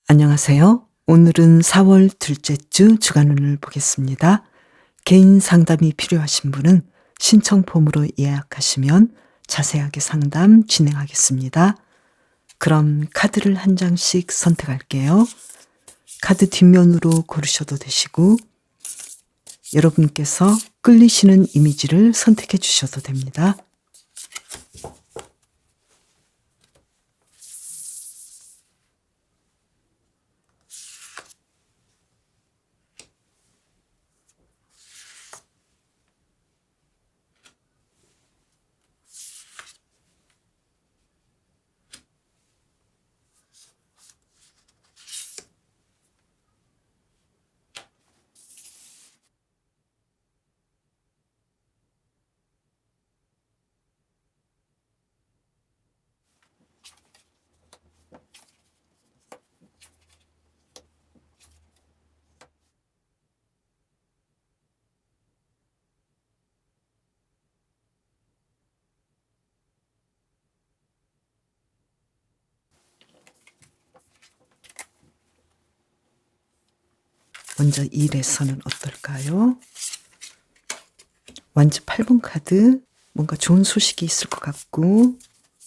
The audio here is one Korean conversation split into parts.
안녕하세요. 오늘은 4월 둘째 주 주간운을 보겠습니다. 개인 상담이 필요하신 분은 신청 폼으로 예약하시면 자세하게 상담 진행하겠습니다. 그럼 카드를 한 장씩 선택할게요. 카드 뒷면으로 고르셔도 되시고 여러분께서 끌리시는 이미지를 선택해 주셔도 됩니다. 먼저 일에서는 어떨까요? 완즈 8번 카드, 뭔가 좋은 소식이 있을 것 같고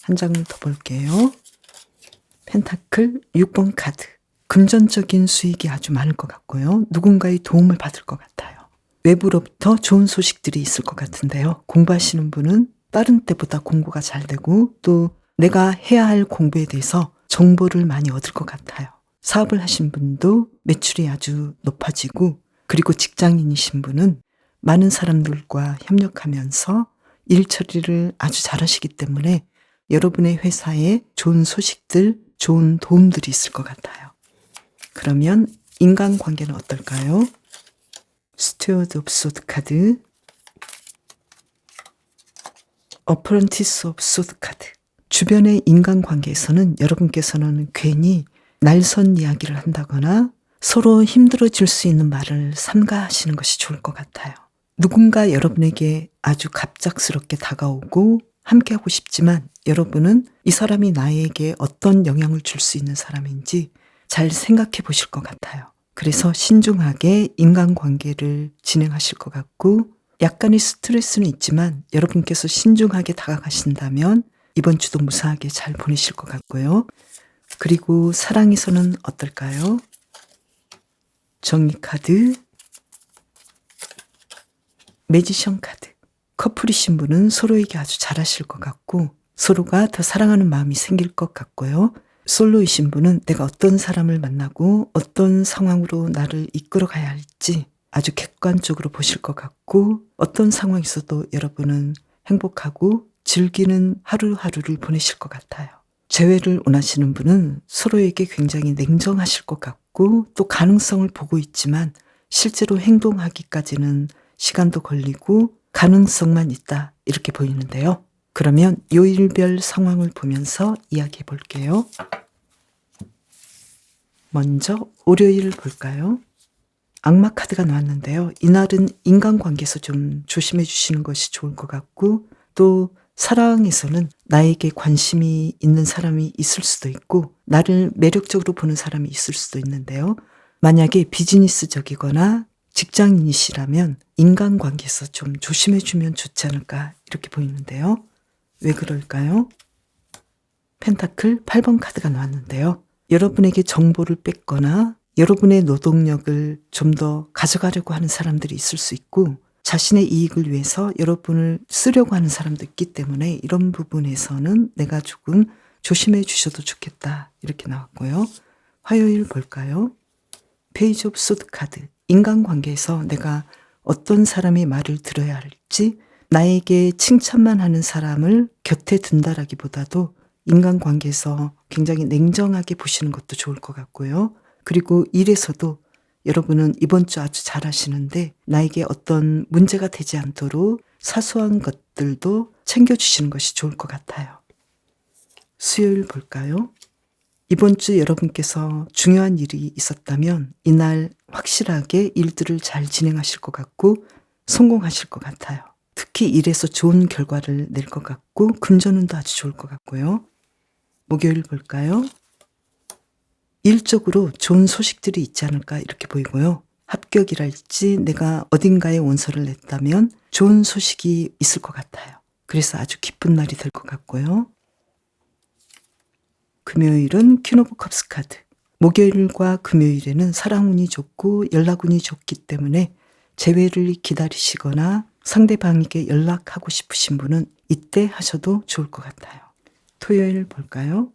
한 장을 더 볼게요. 펜타클 6번 카드, 금전적인 수익이 아주 많을 것 같고요. 누군가의 도움을 받을 것 같아요. 외부로부터 좋은 소식들이 있을 것 같은데요. 공부하시는 분은 다른 때보다 공부가 잘 되고 또 내가 해야 할 공부에 대해서 정보를 많이 얻을 것 같아요. 사업을 하신 분도 매출이 아주 높아지고, 그리고 직장인이신 분은 많은 사람들과 협력하면서 일 처리를 아주 잘하시기 때문에 여러분의 회사에 좋은 소식들, 좋은 도움들이 있을 것 같아요. 그러면 인간관계는 어떨까요? 스튜어드 오브 소드 카드, 어프런티스 오브 소드 카드. 주변의 인간관계에서는 여러분께서는 괜히 날선 이야기를 한다거나 서로 힘들어질 수 있는 말을 삼가하시는 것이 좋을 것 같아요. 누군가 여러분에게 아주 갑작스럽게 다가오고 함께하고 싶지만 여러분은 이 사람이 나에게 어떤 영향을 줄 수 있는 사람인지 잘 생각해 보실 것 같아요. 그래서 신중하게 인간관계를 진행하실 것 같고, 약간의 스트레스는 있지만 여러분께서 신중하게 다가가신다면 이번 주도 무사하게 잘 보내실 것 같고요. 그리고 사랑에서는 어떨까요? 정의 카드, 매지션 카드. 커플이신 분은 서로에게 아주 잘하실 것 같고 서로가 더 사랑하는 마음이 생길 것 같고요. 솔로이신 분은 내가 어떤 사람을 만나고 어떤 상황으로 나를 이끌어 가야 할지 아주 객관적으로 보실 것 같고, 어떤 상황에서도 여러분은 행복하고 즐기는 하루하루를 보내실 것 같아요. 재회를 원하시는 분은 서로에게 굉장히 냉정하실 것 같고 또 가능성을 보고 있지만 실제로 행동하기까지는 시간도 걸리고 가능성만 있다, 이렇게 보이는데요. 그러면 요일별 상황을 보면서 이야기해 볼게요. 먼저 월요일 볼까요? 악마 카드가 나왔는데요. 이날은 인간관계에서 좀 조심해 주시는 것이 좋을 것 같고, 또 사랑에서는 나에게 관심이 있는 사람이 있을 수도 있고 나를 매력적으로 보는 사람이 있을 수도 있는데요. 만약에 비즈니스적이거나 직장인이시라면 인간관계에서 좀 조심해 주면 좋지 않을까, 이렇게 보이는데요. 왜 그럴까요? 펜타클 8번 카드가 나왔는데요. 여러분에게 정보를 뺏거나 여러분의 노동력을 좀 더 가져가려고 하는 사람들이 있을 수 있고, 자신의 이익을 위해서 여러분을 쓰려고 하는 사람도 있기 때문에 이런 부분에서는 내가 조금 조심해 주셔도 좋겠다, 이렇게 나왔고요. 화요일 볼까요? 페이지 오브 소드 카드. 인간관계에서 내가 어떤 사람의 말을 들어야 할지, 나에게 칭찬만 하는 사람을 곁에 둔다라기보다도 인간관계에서 굉장히 냉정하게 보시는 것도 좋을 것 같고요. 그리고 일에서도 여러분은 이번 주 아주 잘하시는데 나에게 어떤 문제가 되지 않도록 사소한 것들도 챙겨주시는 것이 좋을 것 같아요. 수요일 볼까요? 이번 주 여러분께서 중요한 일이 있었다면 이날 확실하게 일들을 잘 진행하실 것 같고 성공하실 것 같아요. 특히 일에서 좋은 결과를 낼 것 같고 금전운도 아주 좋을 것 같고요. 목요일 볼까요? 일적으로 좋은 소식들이 있지 않을까 이렇게 보이고요. 합격이랄지 내가 어딘가에 원서를 냈다면 좋은 소식이 있을 것 같아요. 그래서 아주 기쁜 날이 될 것 같고요. 금요일은 퀸 오브 컵스 카드. 목요일과 금요일에는 사랑운이 좋고 연락운이 좋기 때문에 재회를 기다리시거나 상대방에게 연락하고 싶으신 분은 이때 하셔도 좋을 것 같아요. 토요일 볼까요?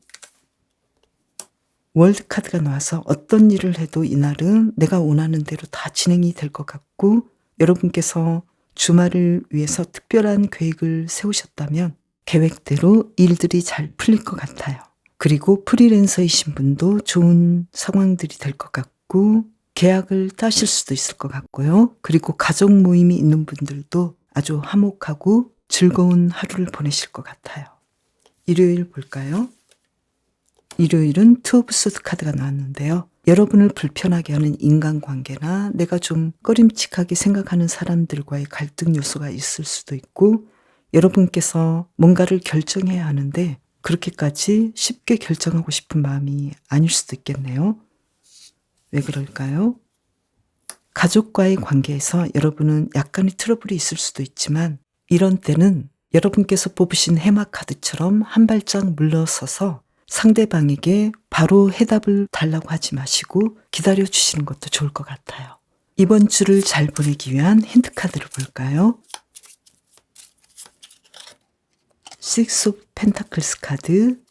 월드 카드가 나와서 어떤 일을 해도 이날은 내가 원하는 대로 다 진행이 될 것 같고, 여러분께서 주말을 위해서 특별한 계획을 세우셨다면 계획대로 일들이 잘 풀릴 것 같아요. 그리고 프리랜서이신 분도 좋은 상황들이 될 것 같고, 계약을 따실 수도 있을 것 같고요. 그리고 가족 모임이 있는 분들도 아주 화목하고 즐거운 하루를 보내실 것 같아요. 일요일 볼까요? 일요일은 투 오브 소드 카드가 나왔는데요. 여러분을 불편하게 하는 인간관계나 내가 좀 꺼림칙하게 생각하는 사람들과의 갈등 요소가 있을 수도 있고, 여러분께서 뭔가를 결정해야 하는데 그렇게까지 쉽게 결정하고 싶은 마음이 아닐 수도 있겠네요. 왜 그럴까요? 가족과의 관계에서 여러분은 약간의 트러블이 있을 수도 있지만, 이런 때는 여러분께서 뽑으신 해마 카드처럼 한 발짝 물러서서 상대방에게 바로 해답을 달라고 하지 마시고 기다려 주시는 것도 좋을 것 같아요. 이번 주를 잘 보내기 위한 힌트 카드를 볼까요? 식스 오브 펜타클스 카드.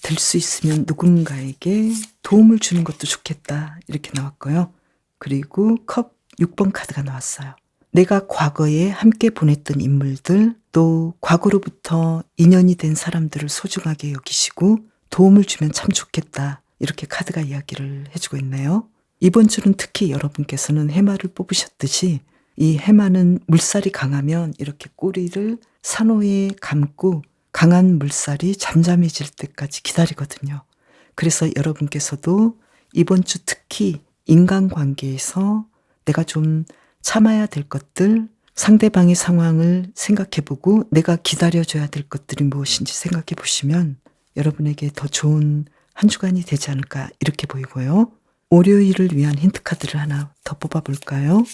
될 수 있으면 누군가에게 도움을 주는 것도 좋겠다 이렇게 나왔고요. 그리고 컵 6번 카드가 나왔어요. 내가 과거에 함께 보냈던 인물들, 또 과거로부터 인연이 된 사람들을 소중하게 여기시고 도움을 주면 참 좋겠다, 이렇게 카드가 이야기를 해주고 있네요. 이번 주는 특히 여러분께서는 해마를 뽑으셨듯이 이 해마는 물살이 강하면 이렇게 꼬리를 산호에 감고 강한 물살이 잠잠해질 때까지 기다리거든요. 그래서 여러분께서도 이번 주 특히 인간관계에서 내가 좀 참아야 될 것들, 상대방의 상황을 생각해보고 내가 기다려줘야 될 것들이 무엇인지 생각해 보시면 여러분에게 더 좋은 한 주간이 되지 않을까 이렇게 보이고요. 월요일을 위한 힌트 카드를 하나 더 뽑아볼까요?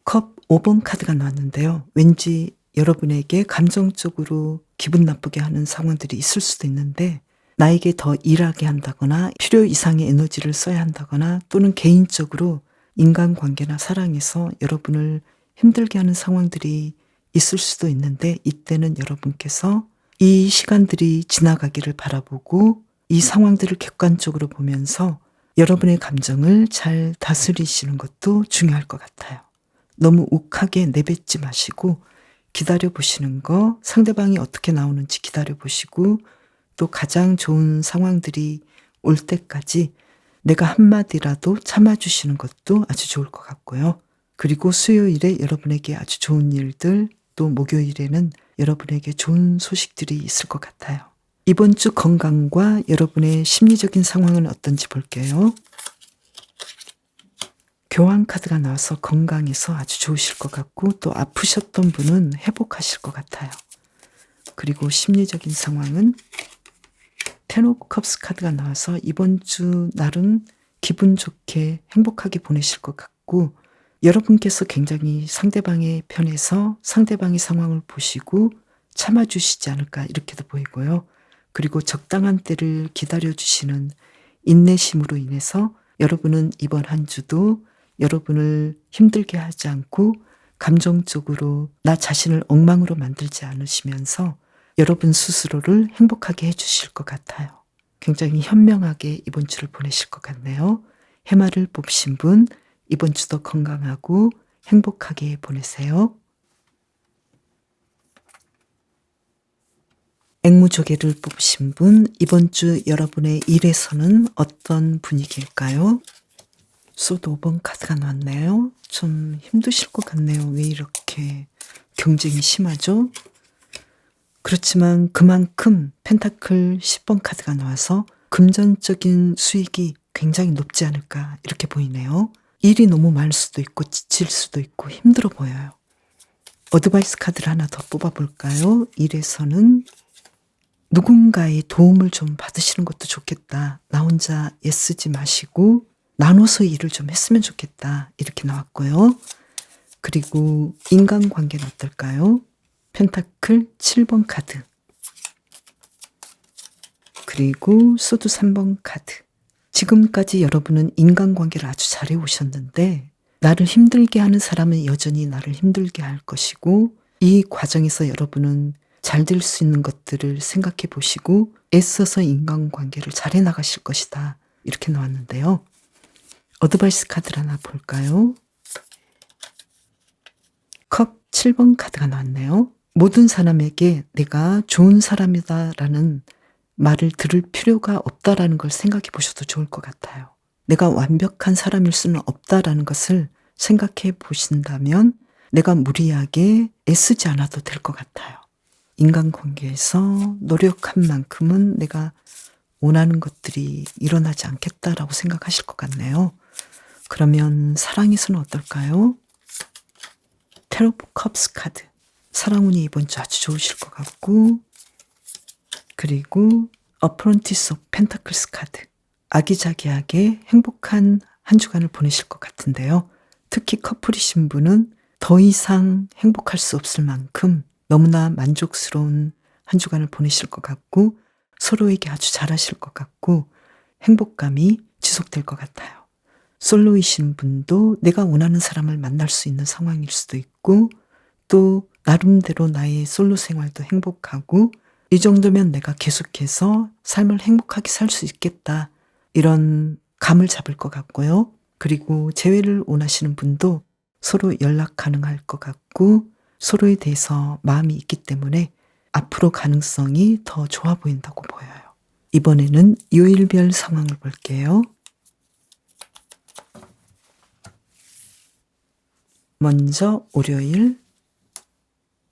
컵 5번 카드가 나왔는데요. 왠지 여러분에게 감정적으로 기분 나쁘게 하는 상황들이 있을 수도 있는데, 나에게 더 일하게 한다거나 필요 이상의 에너지를 써야 한다거나 또는 개인적으로 인간관계나 사랑에서 여러분을 힘들게 하는 상황들이 있을 수도 있는데, 이때는 여러분께서 이 시간들이 지나가기를 바라보고 이 상황들을 객관적으로 보면서 여러분의 감정을 잘 다스리시는 것도 중요할 것 같아요. 너무 욱하게 내뱉지 마시고 기다려보시는 거, 상대방이 어떻게 나오는지 기다려보시고 또 가장 좋은 상황들이 올 때까지 내가 한마디라도 참아주시는 것도 아주 좋을 것 같고요. 그리고 수요일에 여러분에게 아주 좋은 일들, 또 목요일에는 여러분에게 좋은 소식들이 있을 것 같아요. 이번 주 건강과 여러분의 심리적인 상황은 어떤지 볼게요. 교환 카드가 나와서 건강해서 아주 좋으실 것 같고, 또 아프셨던 분은 회복하실 것 같아요. 그리고 심리적인 상황은 텐 오브 컵스 카드가 나와서 이번 주 날은 기분 좋게 행복하게 보내실 것 같고, 여러분께서 굉장히 상대방의 편에서 상대방의 상황을 보시고 참아주시지 않을까 이렇게도 보이고요. 그리고 적당한 때를 기다려주시는 인내심으로 인해서 여러분은 이번 한 주도 여러분을 힘들게 하지 않고 감정적으로 나 자신을 엉망으로 만들지 않으시면서 여러분 스스로를 행복하게 해주실 것 같아요. 굉장히 현명하게 이번 주를 보내실 것 같네요. 해마를 뽑으신 분, 이번 주도 건강하고 행복하게 보내세요. 앵무조개를 뽑으신 분, 이번 주 여러분의 일에서는 어떤 분위기일까요? 소드 5번 카드가 나왔네요. 좀 힘드실 것 같네요. 왜 이렇게 경쟁이 심하죠? 그렇지만 그만큼 펜타클 10번 카드가 나와서 금전적인 수익이 굉장히 높지 않을까 이렇게 보이네요. 일이 너무 많을 수도 있고 지칠 수도 있고 힘들어 보여요. 어드바이스 카드를 하나 더 뽑아볼까요? 일에서는 누군가의 도움을 좀 받으시는 것도 좋겠다. 나 혼자 애쓰지 마시고 나눠서 일을 좀 했으면 좋겠다. 이렇게 나왔고요. 그리고 인간관계는 어떨까요? 펜타클 7번 카드. 그리고 소드 3번 카드. 지금까지 여러분은 인간관계를 아주 잘해 오셨는데 나를 힘들게 하는 사람은 여전히 나를 힘들게 할 것이고 이 과정에서 여러분은 잘 될 수 있는 것들을 생각해 보시고 애써서 인간관계를 잘해 나가실 것이다. 이렇게 나왔는데요. 어드바이스 카드를 하나 볼까요? 컵 7번 카드가 나왔네요. 모든 사람에게 내가 좋은 사람이다라는 말을 들을 필요가 없다라는 걸 생각해 보셔도 좋을 것 같아요. 내가 완벽한 사람일 수는 없다라는 것을 생각해 보신다면 내가 무리하게 애쓰지 않아도 될 것 같아요. 인간관계에서 노력한 만큼은 내가 원하는 것들이 일어나지 않겠다라고 생각하실 것 같네요. 그러면 사랑에서는 어떨까요? 테러 오브 컵스 카드. 사랑운이 이번 주 아주 좋으실 것 같고 그리고 어프런티스 오브 펜타클스 카드. 아기자기하게 행복한 한 주간을 보내실 것 같은데요. 특히 커플이신 분은 더 이상 행복할 수 없을 만큼 너무나 만족스러운 한 주간을 보내실 것 같고 서로에게 아주 잘하실 것 같고 행복감이 지속될 것 같아요. 솔로이신 분도 내가 원하는 사람을 만날 수 있는 상황일 수도 있고 또 나름대로 나의 솔로 생활도 행복하고 이 정도면 내가 계속해서 삶을 행복하게 살 수 있겠다. 이런 감을 잡을 것 같고요. 그리고 재회를 원하시는 분도 서로 연락 가능할 것 같고 서로에 대해서 마음이 있기 때문에 앞으로 가능성이 더 좋아 보인다고 보여요. 이번에는 요일별 상황을 볼게요. 먼저 월요일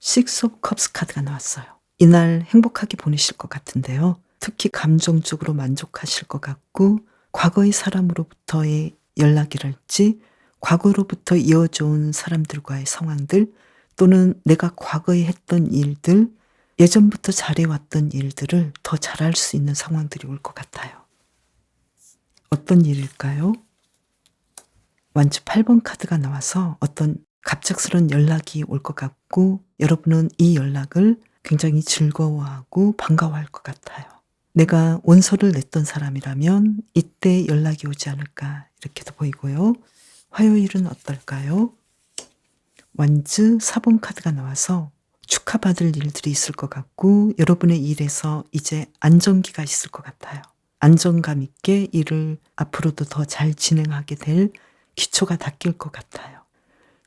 Six of Cups 카드가 나왔어요. 이날 행복하게 보내실 것 같은데요. 특히 감정적으로 만족하실 것 같고 과거의 사람으로부터의 연락이랄지 과거로부터 이어져 온 사람들과의 상황들 또는 내가 과거에 했던 일들 예전부터 잘해왔던 일들을 더 잘할 수 있는 상황들이 올 것 같아요. 어떤 일일까요? 완주 8번 카드가 나와서 어떤 갑작스런 연락이 올 것 같고 여러분은 이 연락을 굉장히 즐거워하고 반가워할 것 같아요. 내가 원서를 냈던 사람이라면 이때 연락이 오지 않을까 이렇게도 보이고요. 화요일은 어떨까요? 완즈 4번 카드가 나와서 축하받을 일들이 있을 것 같고 여러분의 일에서 이제 안정기가 있을 것 같아요. 안정감 있게 일을 앞으로도 더 잘 진행하게 될 기초가 닦일 것 같아요.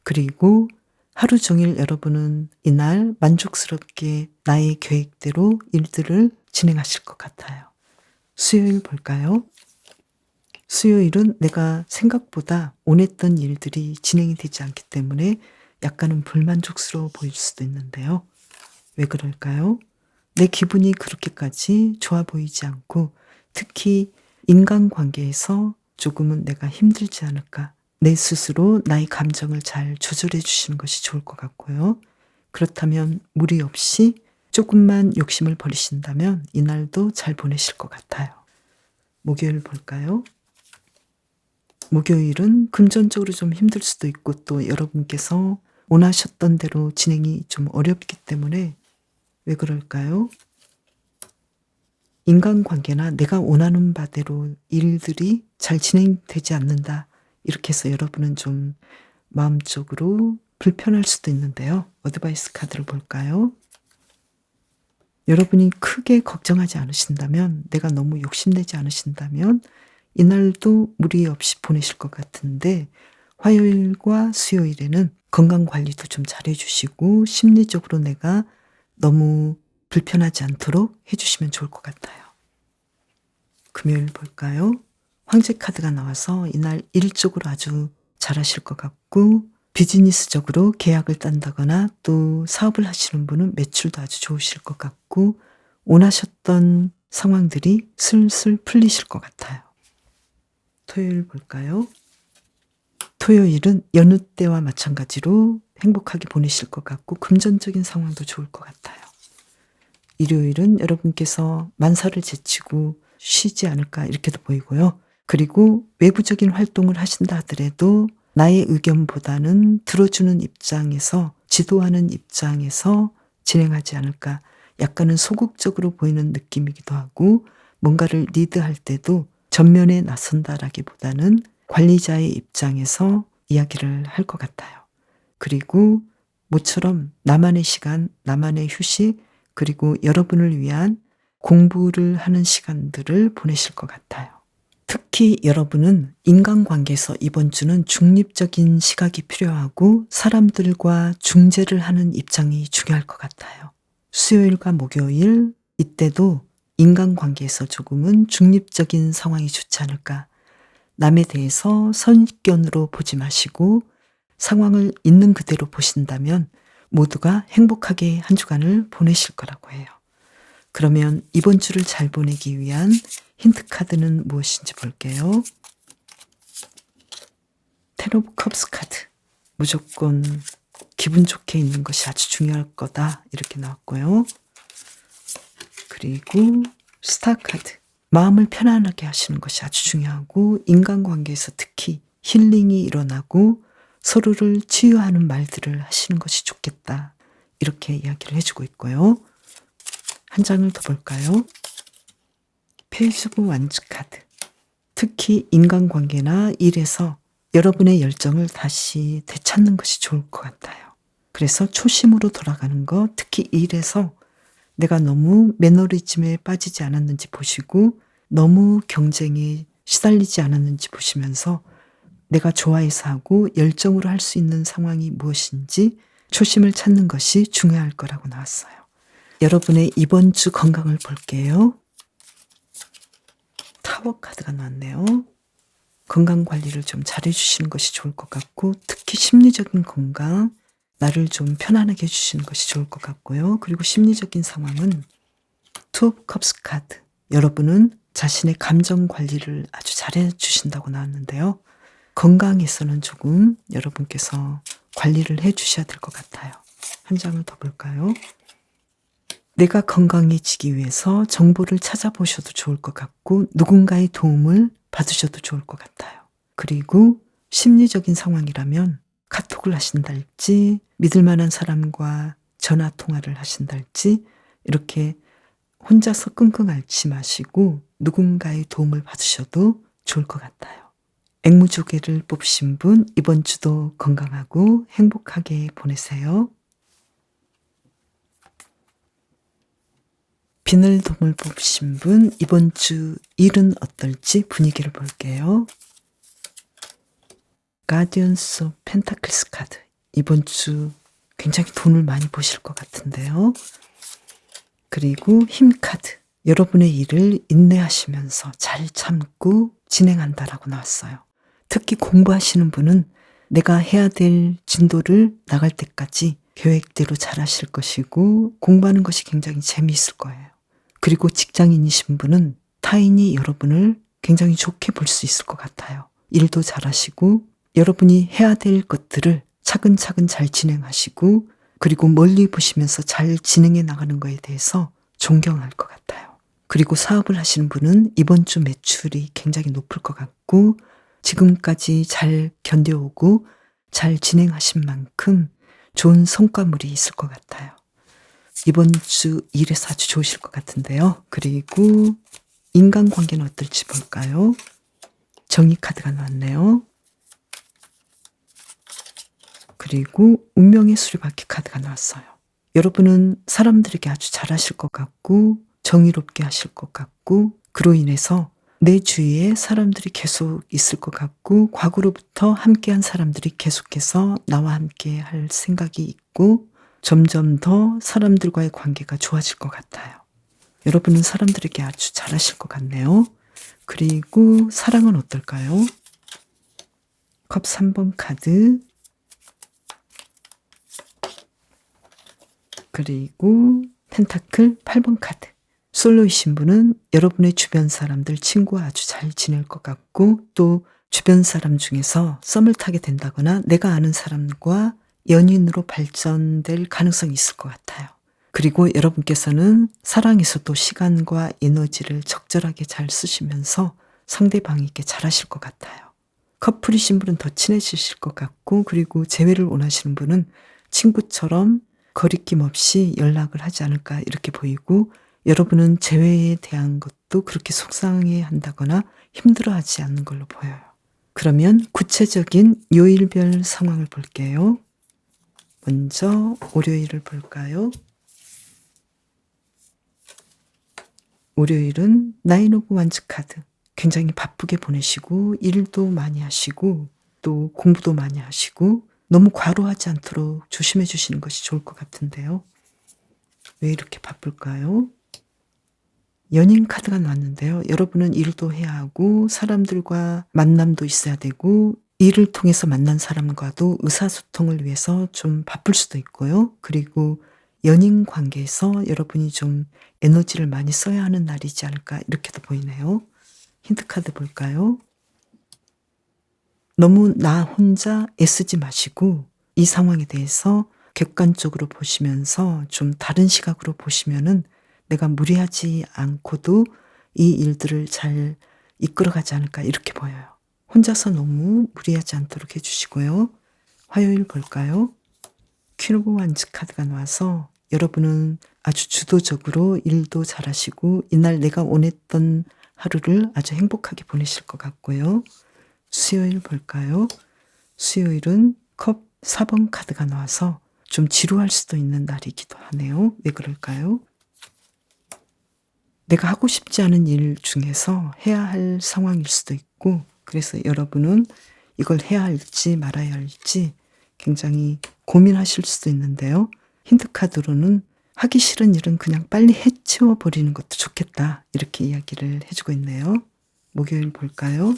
그리고 하루 종일 여러분은 이날 만족스럽게 나의 계획대로 일들을 진행하실 것 같아요. 수요일 볼까요? 수요일은 내가 생각보다 원했던 일들이 진행이 되지 않기 때문에 약간은 불만족스러워 보일 수도 있는데요. 왜 그럴까요? 내 기분이 그렇게까지 좋아 보이지 않고 특히 인간관계에서 조금은 내가 힘들지 않을까. 내 스스로 나의 감정을 잘 조절해 주시는 것이 좋을 것 같고요. 그렇다면 무리 없이 조금만 욕심을 버리신다면 이날도 잘 보내실 것 같아요. 목요일 볼까요? 목요일은 금전적으로 좀 힘들 수도 있고 또 여러분께서 원하셨던 대로 진행이 좀 어렵기 때문에 왜 그럴까요? 인간관계나 내가 원하는 바대로 일들이 잘 진행되지 않는다. 이렇게 해서 여러분은 좀 마음적으로 불편할 수도 있는데요. 어드바이스 카드를 볼까요? 여러분이 크게 걱정하지 않으신다면 내가 너무 욕심내지 않으신다면 이날도 무리 없이 보내실 것 같은데 화요일과 수요일에는 건강관리도 좀 잘해주시고 심리적으로 내가 너무 불편하지 않도록 해주시면 좋을 것 같아요. 금요일 볼까요? 황제 카드가 나와서 이날 일적으로 아주 잘하실 것 같고 비즈니스적으로 계약을 딴다거나 또 사업을 하시는 분은 매출도 아주 좋으실 것 같고 원하셨던 상황들이 슬슬 풀리실 것 같아요. 토요일 볼까요? 토요일은 여느 때와 마찬가지로 행복하게 보내실 것 같고 금전적인 상황도 좋을 것 같아요. 일요일은 여러분께서 만사를 제치고 쉬지 않을까 이렇게도 보이고요. 그리고 외부적인 활동을 하신다 하더라도 나의 의견보다는 들어주는 입장에서, 지도하는 입장에서 진행하지 않을까. 약간은 소극적으로 보이는 느낌이기도 하고, 뭔가를 리드할 때도 전면에 나선다라기보다는 관리자의 입장에서 이야기를 할 것 같아요. 그리고 모처럼 나만의 시간, 나만의 휴식, 그리고 여러분을 위한 공부를 하는 시간들을 보내실 것 같아요. 특히 여러분은 인간관계에서 이번 주는 중립적인 시각이 필요하고 사람들과 중재를 하는 입장이 중요할 것 같아요. 수요일과 목요일 이때도 인간관계에서 조금은 중립적인 상황이 좋지 않을까. 남에 대해서 선입견으로 보지 마시고 상황을 있는 그대로 보신다면 모두가 행복하게 한 주간을 보내실 거라고 해요. 그러면 이번 주를 잘 보내기 위한 힌트 카드는 무엇인지 볼게요. 텐 오브 컵스 카드. 무조건 기분 좋게 있는 것이 아주 중요할 거다. 이렇게 나왔고요. 그리고 스타 카드. 마음을 편안하게 하시는 것이 아주 중요하고 인간관계에서 특히 힐링이 일어나고 서로를 치유하는 말들을 하시는 것이 좋겠다. 이렇게 이야기를 해주고 있고요. 한 장을 더 볼까요? 페이지 오브 완즈 카드. 특히 인간관계나 일에서 여러분의 열정을 다시 되찾는 것이 좋을 것 같아요. 그래서 초심으로 돌아가는 것, 특히 일에서 내가 너무 매너리즘에 빠지지 않았는지 보시고 너무 경쟁에 시달리지 않았는지 보시면서 내가 좋아해서 하고 열정으로 할 수 있는 상황이 무엇인지 초심을 찾는 것이 중요할 거라고 나왔어요. 여러분의 이번 주 건강을 볼게요. 타워 카드가 나왔네요. 건강관리를 좀 잘해주시는 것이 좋을 것 같고 특히 심리적인 건강, 나를 좀 편안하게 해주시는 것이 좋을 것 같고요. 그리고 심리적인 상황은 투 오브 컵스 카드. 여러분은 자신의 감정 관리를 아주 잘해주신다고 나왔는데요. 건강에서는 조금 여러분께서 관리를 해주셔야 될 것 같아요. 한 장을 더 볼까요? 내가 건강해지기 위해서 정보를 찾아보셔도 좋을 것 같고 누군가의 도움을 받으셔도 좋을 것 같아요. 그리고 심리적인 상황이라면 카톡을 하신달지 믿을 만한 사람과 전화 통화를 하신달지 이렇게 혼자서 끙끙 앓지 마시고 누군가의 도움을 받으셔도 좋을 것 같아요. 앵무조개를 뽑으신 분 이번 주도 건강하고 행복하게 보내세요. 비늘돔을 뽑으신 분 이번 주 일은 어떨지 분위기를 볼게요. 가디언스 오브 펜타클스 카드. 이번 주 굉장히 돈을 많이 버실 것 같은데요. 그리고 힘 카드. 여러분의 일을 인내하시면서 잘 참고 진행한다라고 나왔어요. 특히 공부하시는 분은 내가 해야 될 진도를 나갈 때까지 계획대로 잘 하실 것이고 공부하는 것이 굉장히 재미있을 거예요. 그리고 직장인이신 분은 타인이 여러분을 굉장히 좋게 볼 수 있을 것 같아요. 일도 잘하시고 여러분이 해야 될 것들을 차근차근 잘 진행하시고 그리고 멀리 보시면서 잘 진행해 나가는 것에 대해서 존경할 것 같아요. 그리고 사업을 하시는 분은 이번 주 매출이 굉장히 높을 것 같고 지금까지 잘 견뎌오고 잘 진행하신 만큼 좋은 성과물이 있을 것 같아요. 이번 주 일에서 아주 좋으실 것 같은데요. 그리고 인간관계는 어떨지 볼까요? 정의 카드가 나왔네요. 그리고 운명의 수리바퀴 카드가 나왔어요. 여러분은 사람들에게 아주 잘하실 것 같고 정의롭게 하실 것 같고 그로 인해서 내 주위에 사람들이 계속 있을 것 같고 과거로부터 함께한 사람들이 계속해서 나와 함께 할 생각이 있고 점점 더 사람들과의 관계가 좋아질 것 같아요. 여러분은 사람들에게 아주 잘하실 것 같네요. 그리고 사랑은 어떨까요? 컵 3번 카드. 그리고 펜타클 8번 카드. 솔로이신 분은 여러분의 주변 사람들, 친구와 아주 잘 지낼 것 같고 또 주변 사람 중에서 썸을 타게 된다거나 내가 아는 사람과 연인으로 발전될 가능성이 있을 것 같아요. 그리고 여러분께서는 사랑에서도 시간과 에너지를 적절하게 잘 쓰시면서 상대방에게 잘하실 것 같아요. 커플이신 분은 더 친해지실 것 같고, 그리고 재회를 원하시는 분은 친구처럼 거리낌 없이 연락을 하지 않을까 이렇게 보이고, 여러분은 재회에 대한 것도 그렇게 속상해 한다거나 힘들어하지 않는 걸로 보여요. 그러면 구체적인 요일별 상황을 볼게요. 먼저 월요일을 볼까요? 월요일은 나인 오브 완즈 카드. 굉장히 바쁘게 보내시고 일도 많이 하시고 또 공부도 많이 하시고 너무 과로하지 않도록 조심해 주시는 것이 좋을 것 같은데요. 왜 이렇게 바쁠까요? 연인 카드가 나왔는데요. 여러분은 일도 해야 하고 사람들과 만남도 있어야 되고 일을 통해서 만난 사람과도 의사소통을 위해서 좀 바쁠 수도 있고요. 그리고 연인 관계에서 여러분이 좀 에너지를 많이 써야 하는 날이지 않을까 이렇게도 보이네요. 힌트 카드 볼까요? 너무 나 혼자 애쓰지 마시고 이 상황에 대해서 객관적으로 보시면서 좀 다른 시각으로 보시면은 내가 무리하지 않고도 이 일들을 잘 이끌어가지 않을까 이렇게 보여요. 혼자서 너무 무리하지 않도록 해주시고요. 화요일 볼까요? 퀸 오브 완즈 카드가 나와서 여러분은 아주 주도적으로 일도 잘하시고 이날 내가 원했던 하루를 아주 행복하게 보내실 것 같고요. 수요일 볼까요? 수요일은 컵 4번 카드가 나와서 좀 지루할 수도 있는 날이기도 하네요. 왜 그럴까요? 내가 하고 싶지 않은 일 중에서 해야 할 상황일 수도 있고, 그래서 여러분은 이걸 해야 할지 말아야 할지 굉장히 고민하실 수도 있는데요. 힌트 카드로는 하기 싫은 일은 그냥 빨리 해치워 버리는 것도 좋겠다 이렇게 이야기를 해주고 있네요. 목요일 볼까요?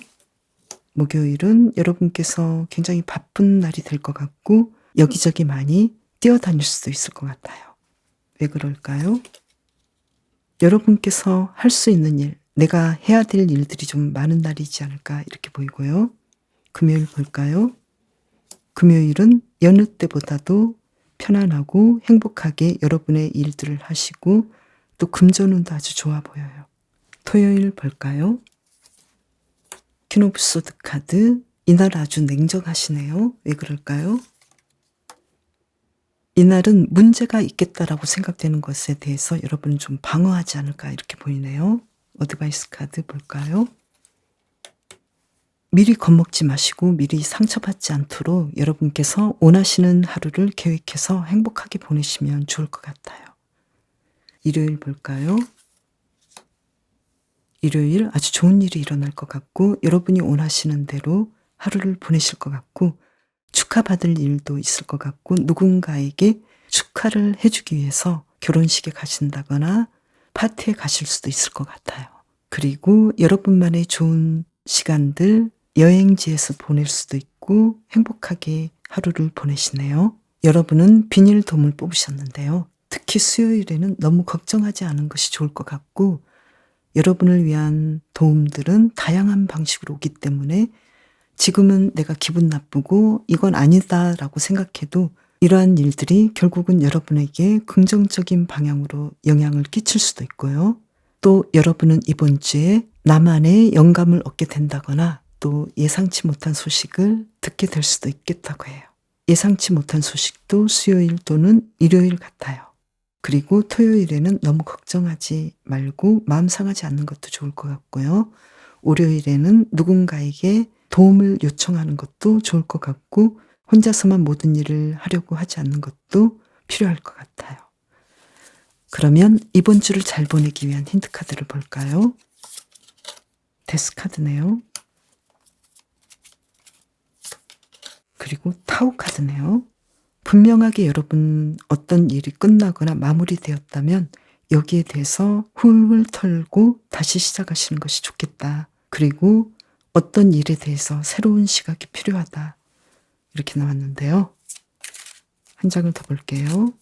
목요일은 여러분께서 굉장히 바쁜 날이 될 것 같고 여기저기 많이 뛰어다닐 수도 있을 것 같아요. 왜 그럴까요? 여러분께서 할 수 있는 일, 내가 해야 될 일들이 좀 많은 날이지 않을까 이렇게 보이고요. 금요일 볼까요? 금요일은 여느 때보다도 편안하고 행복하게 여러분의 일들을 하시고 또 금전운도 아주 좋아 보여요. 토요일 볼까요? 퀸 오브 소드 카드. 이날 아주 냉정하시네요. 왜 그럴까요? 이날은 문제가 있겠다라고 생각되는 것에 대해서 여러분은 좀 방어하지 않을까 이렇게 보이네요. 어드바이스 카드 볼까요? 미리 겁먹지 마시고 미리 상처받지 않도록 여러분께서 원하시는 하루를 계획해서 행복하게 보내시면 좋을 것 같아요. 일요일 볼까요? 일요일 아주 좋은 일이 일어날 것 같고 여러분이 원하시는 대로 하루를 보내실 것 같고 축하받을 일도 있을 것 같고 누군가에게 축하를 해주기 위해서 결혼식에 가신다거나 파티에 가실 수도 있을 것 같아요. 그리고 여러분만의 좋은 시간들 여행지에서 보낼 수도 있고 행복하게 하루를 보내시네요. 여러분은 비닐돔을 뽑으셨는데요. 특히 수요일에는 너무 걱정하지 않은 것이 좋을 것 같고 여러분을 위한 도움들은 다양한 방식으로 오기 때문에 지금은 내가 기분 나쁘고 이건 아니다라고 생각해도 이러한 일들이 결국은 여러분에게 긍정적인 방향으로 영향을 끼칠 수도 있고요. 또 여러분은 이번 주에 나만의 영감을 얻게 된다거나 또 예상치 못한 소식을 듣게 될 수도 있겠다고 해요. 예상치 못한 소식도 수요일 또는 일요일 같아요. 그리고 토요일에는 너무 걱정하지 말고 마음 상하지 않는 것도 좋을 것 같고요. 월요일에는 누군가에게 도움을 요청하는 것도 좋을 것 같고 혼자서만 모든 일을 하려고 하지 않는 것도 필요할 것 같아요. 그러면 이번 주를 잘 보내기 위한 힌트 카드를 볼까요? 데스 카드네요. 그리고 타오 카드네요. 분명하게 여러분 어떤 일이 끝나거나 마무리되었다면 여기에 대해서 훌훌 털고 다시 시작하시는 것이 좋겠다. 그리고 어떤 일에 대해서 새로운 시각이 필요하다. 이렇게 나왔는데요. 한 장을 더 볼게요.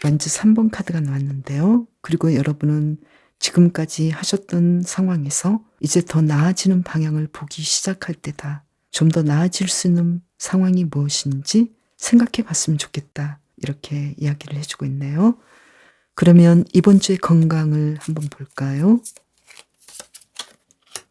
완즈 3번 카드가 나왔는데요. 그리고 여러분은 지금까지 하셨던 상황에서 이제 더 나아지는 방향을 보기 시작할 때다. 좀 더 나아질 수 있는 상황이 무엇인지 생각해 봤으면 좋겠다. 이렇게 이야기를 해주고 있네요. 그러면 이번 주의 건강을 한번 볼까요?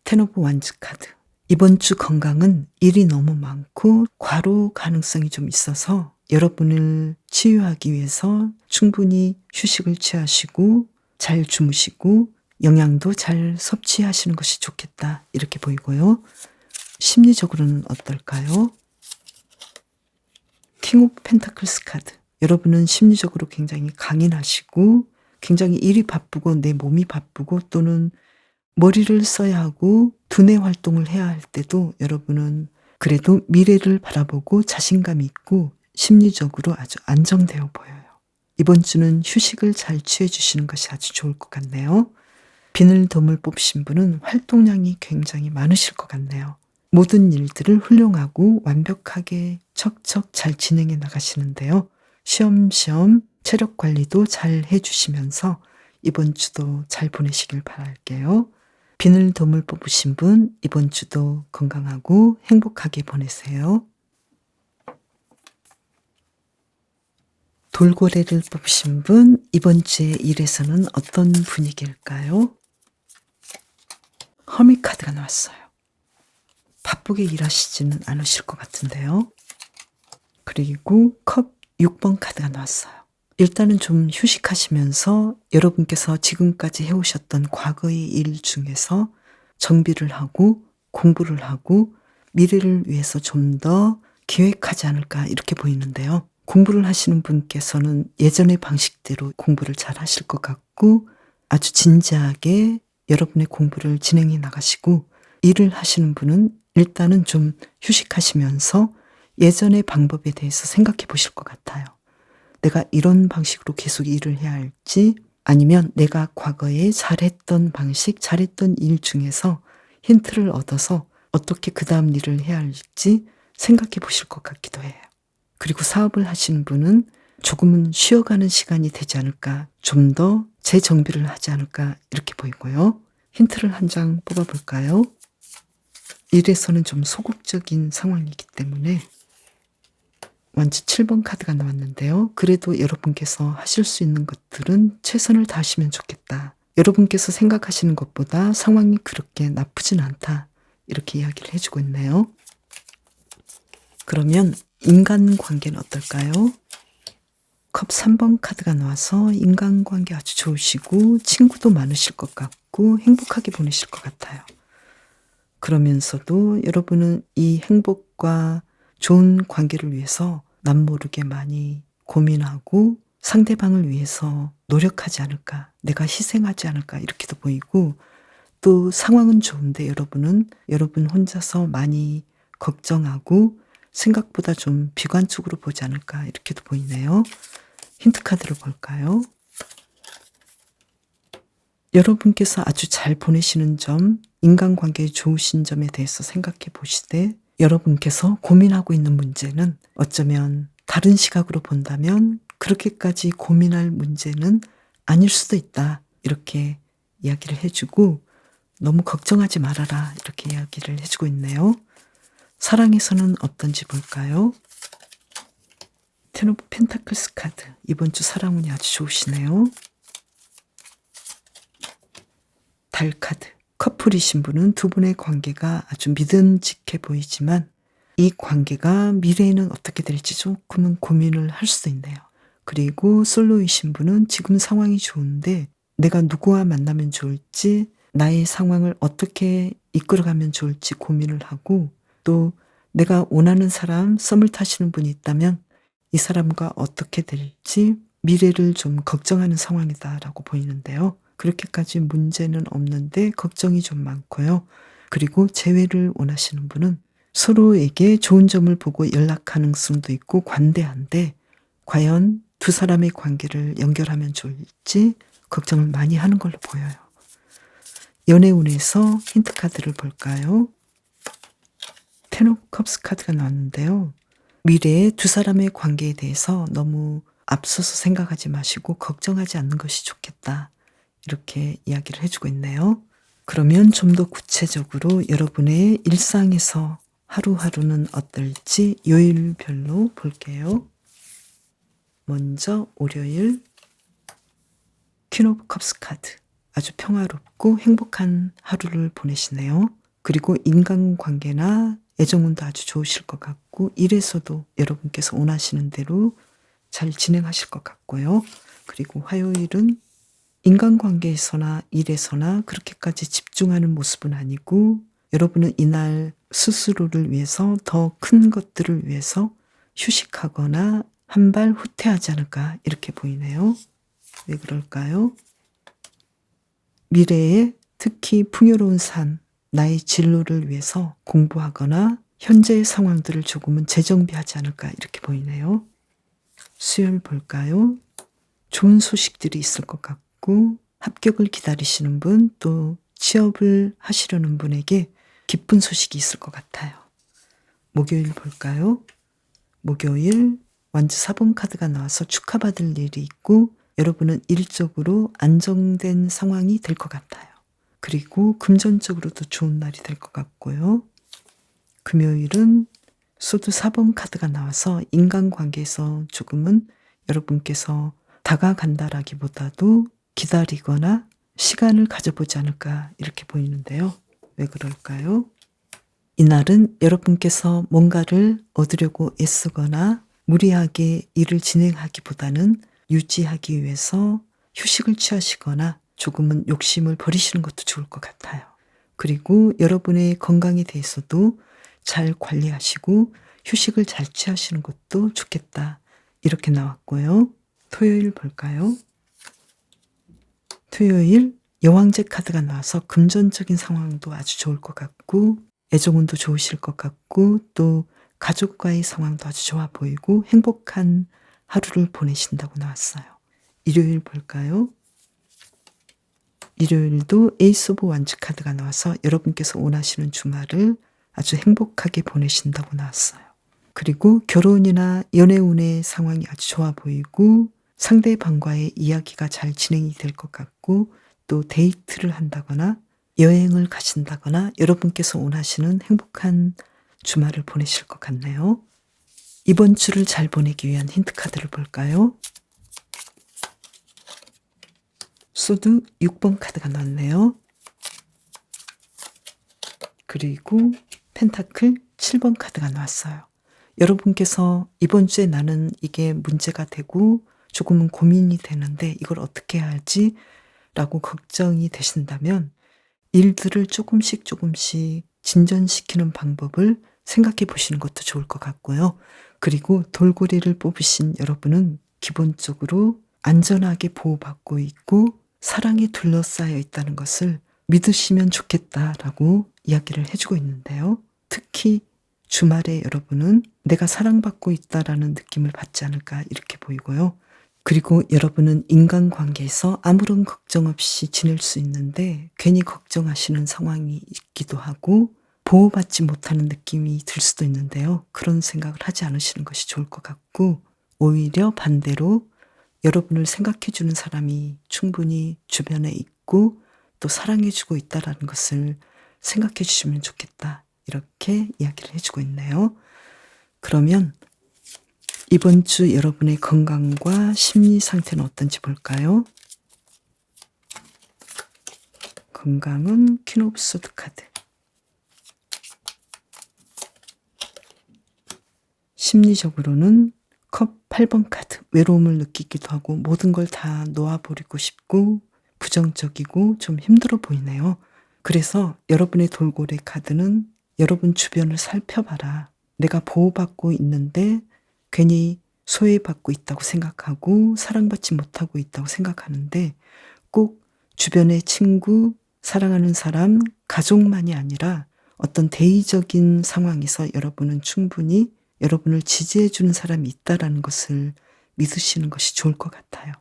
텐 오브 완즈 카드. 이번 주 건강은 일이 너무 많고 과로 가능성이 좀 있어서 여러분을 치유하기 위해서 충분히 휴식을 취하시고 잘 주무시고 영양도 잘 섭취하시는 것이 좋겠다 이렇게 보이고요. 심리적으로는 어떨까요? 킹 오브 펜타클스 카드. 여러분은 심리적으로 굉장히 강인하시고 굉장히 일이 바쁘고 내 몸이 바쁘고 또는 머리를 써야 하고 두뇌 활동을 해야 할 때도 여러분은 그래도 미래를 바라보고 자신감 있고 심리적으로 아주 안정되어 보여요. 이번 주는 휴식을 잘 취해 주시는 것이 아주 좋을 것 같네요. 비늘돔을 뽑으신 분은 활동량이 굉장히 많으실 것 같네요. 모든 일들을 훌륭하고 완벽하게 척척 잘 진행해 나가시는데요. 쉬엄쉬엄 체력 관리도 잘 해주시면서 이번 주도 잘 보내시길 바랄게요. 비늘돔을 뽑으신 분 이번 주도 건강하고 행복하게 보내세요. 돌고래를 뽑으신 분 이번 주의 일에서는 어떤 분위기일까요? 허미 카드가 나왔어요. 바쁘게 일하시지는 않으실 것 같은데요. 그리고 컵 6번 카드가 나왔어요. 일단은 좀 휴식하시면서 여러분께서 지금까지 해오셨던 과거의 일 중에서 정비를 하고 공부를 하고 미래를 위해서 좀 더 계획하지 않을까 이렇게 보이는데요. 공부를 하시는 분께서는 예전의 방식대로 공부를 잘 하실 것 같고 아주 진지하게 여러분의 공부를 진행해 나가시고 일을 하시는 분은 일단은 좀 휴식하시면서 예전의 방법에 대해서 생각해 보실 것 같아요. 내가 이런 방식으로 계속 일을 해야 할지 아니면 내가 과거에 잘했던 방식, 잘했던 일 중에서 힌트를 얻어서 어떻게 그 다음 일을 해야 할지 생각해 보실 것 같기도 해요. 그리고 사업을 하시는 분은 조금은 쉬어가는 시간이 되지 않을까, 좀 더 재정비를 하지 않을까 이렇게 보이고요. 힌트를 한 장 뽑아볼까요? 일에서는 좀 소극적인 상황이기 때문에 완즈 7번 카드가 나왔는데요. 그래도 여러분께서 하실 수 있는 것들은 최선을 다하시면 좋겠다. 여러분께서 생각하시는 것보다 상황이 그렇게 나쁘진 않다. 이렇게 이야기를 해주고 있네요. 그러면 인간관계는 어떨까요? 컵 3번 카드가 나와서 인간관계 아주 좋으시고 친구도 많으실 것 같고 행복하게 보내실 것 같아요. 그러면서도 여러분은 이 행복과 좋은 관계를 위해서 남모르게 많이 고민하고 상대방을 위해서 노력하지 않을까, 내가 희생하지 않을까 이렇게도 보이고 또 상황은 좋은데 여러분은 여러분 혼자서 많이 걱정하고 생각보다 좀 비관적으로 보지 않을까 이렇게도 보이네요. 힌트 카드를 볼까요? 여러분께서 아주 잘 보내시는 점, 인간관계에 좋으신 점에 대해서 생각해 보시되 여러분께서 고민하고 있는 문제는 어쩌면 다른 시각으로 본다면 그렇게까지 고민할 문제는 아닐 수도 있다. 이렇게 이야기를 해주고 너무 걱정하지 말아라. 이렇게 이야기를 해주고 있네요. 사랑에서는 어떤지 볼까요? 텐 오브 펜타클스 카드. 이번 주 사랑 운이 아주 좋으시네요. 달 카드. 커플이신 분은 두 분의 관계가 아주 믿음직해 보이지만 이 관계가 미래에는 어떻게 될지 조금은 고민을 할 수도 있네요. 그리고 솔로이신 분은 지금 상황이 좋은데 내가 누구와 만나면 좋을지 나의 상황을 어떻게 이끌어가면 좋을지 고민을 하고 또 내가 원하는 사람 썸을 타시는 분이 있다면 이 사람과 어떻게 될지 미래를 좀 걱정하는 상황이다라고 보이는데요. 그렇게까지 문제는 없는데 걱정이 좀 많고요. 그리고 재회를 원하시는 분은 서로에게 좋은 점을 보고 연락 가능성도 있고 관대한데 과연 두 사람의 관계를 연결하면 좋을지 걱정을 많이 하는 걸로 보여요. 연애운에서 힌트 카드를 볼까요? 텐 오브 컵스 카드가 나왔는데요. 미래의 두 사람의 관계에 대해서 너무 앞서서 생각하지 마시고 걱정하지 않는 것이 좋겠다. 이렇게 이야기를 해주고 있네요. 그러면 좀 더 구체적으로 여러분의 일상에서 하루하루는 어떨지 요일별로 볼게요. 먼저 월요일 퀸 오브 컵스 카드. 아주 평화롭고 행복한 하루를 보내시네요. 그리고 인간관계나 애정운도 아주 좋으실 것 같고 일에서도 여러분께서 원하시는 대로 잘 진행하실 것 같고요. 그리고 화요일은 인간관계에서나 일에서나 그렇게까지 집중하는 모습은 아니고 여러분은 이날 스스로를 위해서 더 큰 것들을 위해서 휴식하거나 한 발 후퇴하지 않을까 이렇게 보이네요. 왜 그럴까요? 미래에 특히 풍요로운 삶, 나의 진로를 위해서 공부하거나 현재의 상황들을 조금은 재정비하지 않을까 이렇게 보이네요. 수요일 볼까요? 좋은 소식들이 있을 것 같고 합격을 기다리시는 분, 또 취업을 하시려는 분에게 기쁜 소식이 있을 것 같아요. 목요일 볼까요? 목요일 완주 4번 카드가 나와서 축하받을 일이 있고 여러분은 일적으로 안정된 상황이 될 것 같아요. 그리고 금전적으로도 좋은 날이 될 것 같고요. 금요일은 소드 4번 카드가 나와서 인간관계에서 조금은 여러분께서 다가간다라기보다도 기다리거나 시간을 가져보지 않을까 이렇게 보이는데요. 왜 그럴까요? 이날은 여러분께서 뭔가를 얻으려고 애쓰거나 무리하게 일을 진행하기보다는 유지하기 위해서 휴식을 취하시거나 조금은 욕심을 버리시는 것도 좋을 것 같아요. 그리고 여러분의 건강에 대해서도 잘 관리하시고 휴식을 잘 취하시는 것도 좋겠다. 이렇게 나왔고요. 토요일 볼까요? 토요일 여왕제 카드가 나와서 금전적인 상황도 아주 좋을 것 같고 애정운도 좋으실 것 같고 또 가족과의 상황도 아주 좋아 보이고 행복한 하루를 보내신다고 나왔어요. 일요일 볼까요? 일요일도 에이스 오브 완즈 카드가 나와서 여러분께서 원하시는 주말을 아주 행복하게 보내신다고 나왔어요. 그리고 결혼이나 연애운의 상황이 아주 좋아 보이고 상대방과의 이야기가 잘 진행이 될 것 같고 또 데이트를 한다거나 여행을 가신다거나 여러분께서 원하시는 행복한 주말을 보내실 것 같네요. 이번 주를 잘 보내기 위한 힌트 카드를 볼까요? 소드 6번 카드가 나왔네요. 그리고 펜타클 7번 카드가 나왔어요. 여러분께서 이번 주에 나는 이게 문제가 되고 조금은 고민이 되는데 이걸 어떻게 해야 하지? 라고 걱정이 되신다면 일들을 조금씩 진전시키는 방법을 생각해 보시는 것도 좋을 것 같고요. 그리고 돌고래를 뽑으신 여러분은 기본적으로 안전하게 보호받고 있고 사랑에 둘러싸여 있다는 것을 믿으시면 좋겠다라고 이야기를 해주고 있는데요. 특히 주말에 여러분은 내가 사랑받고 있다라는 느낌을 받지 않을까 이렇게 보이고요. 그리고 여러분은 인간관계에서 아무런 걱정 없이 지낼 수 있는데 괜히 걱정하시는 상황이 있기도 하고 보호받지 못하는 느낌이 들 수도 있는데요. 그런 생각을 하지 않으시는 것이 좋을 것 같고 오히려 반대로 여러분을 생각해 주는 사람이 충분히 주변에 있고 또 사랑해 주고 있다라는 것을 생각해 주시면 좋겠다. 이렇게 이야기를 해주고 있네요. 그러면 이번 주 여러분의 건강과 심리 상태는 어떤지 볼까요? 건강은 퀸 오브 소드 카드. 심리적으로는 컵 8번 카드. 외로움을 느끼기도 하고 모든 걸 다 놓아버리고 싶고 부정적이고 좀 힘들어 보이네요. 그래서 여러분의 돌고래 카드는 여러분 주변을 살펴봐라. 내가 보호받고 있는데 괜히 소외받고 있다고 생각하고 사랑받지 못하고 있다고 생각하는데 꼭 주변의 친구, 사랑하는 사람, 가족만이 아니라 어떤 대의적인 상황에서 여러분은 충분히 여러분을 지지해 주는 사람이 있다라는 것을 믿으시는 것이 좋을 것 같아요.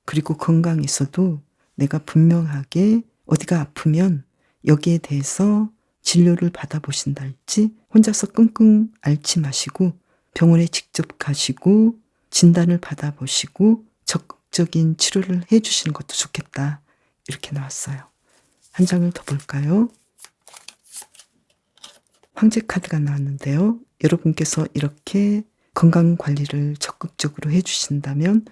그리고 건강에서도 내가 분명하게 어디가 아프면 여기에 대해서 진료를 받아보신다 할지 혼자서 끙끙 앓지 마시고 병원에 직접 가시고 진단을 받아보시고 적극적인 치료를 해주시는 것도 좋겠다. 이렇게 나왔어요. 한 장을 더 볼까요? 황제 카드가 나왔는데요. 여러분께서 이렇게 건강 관리를 적극적으로 해주신다면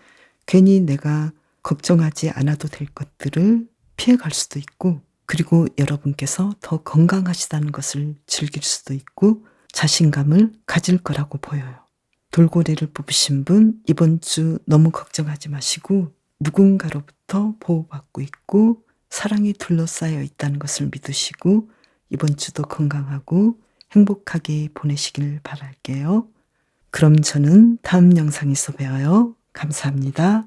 괜히 내가 걱정하지 않아도 될 것들을 피해갈 수도 있고, 그리고 여러분께서 더 건강하시다는 것을 즐길 수도 있고 자신감을 가질 거라고 보여요. 돌고래를 뽑으신 분, 이번 주 너무 걱정하지 마시고 누군가로부터 보호받고 있고 사랑이 둘러싸여 있다는 것을 믿으시고 이번 주도 건강하고 행복하게 보내시길 바랄게요. 그럼 저는 다음 영상에서 봬요. 감사합니다.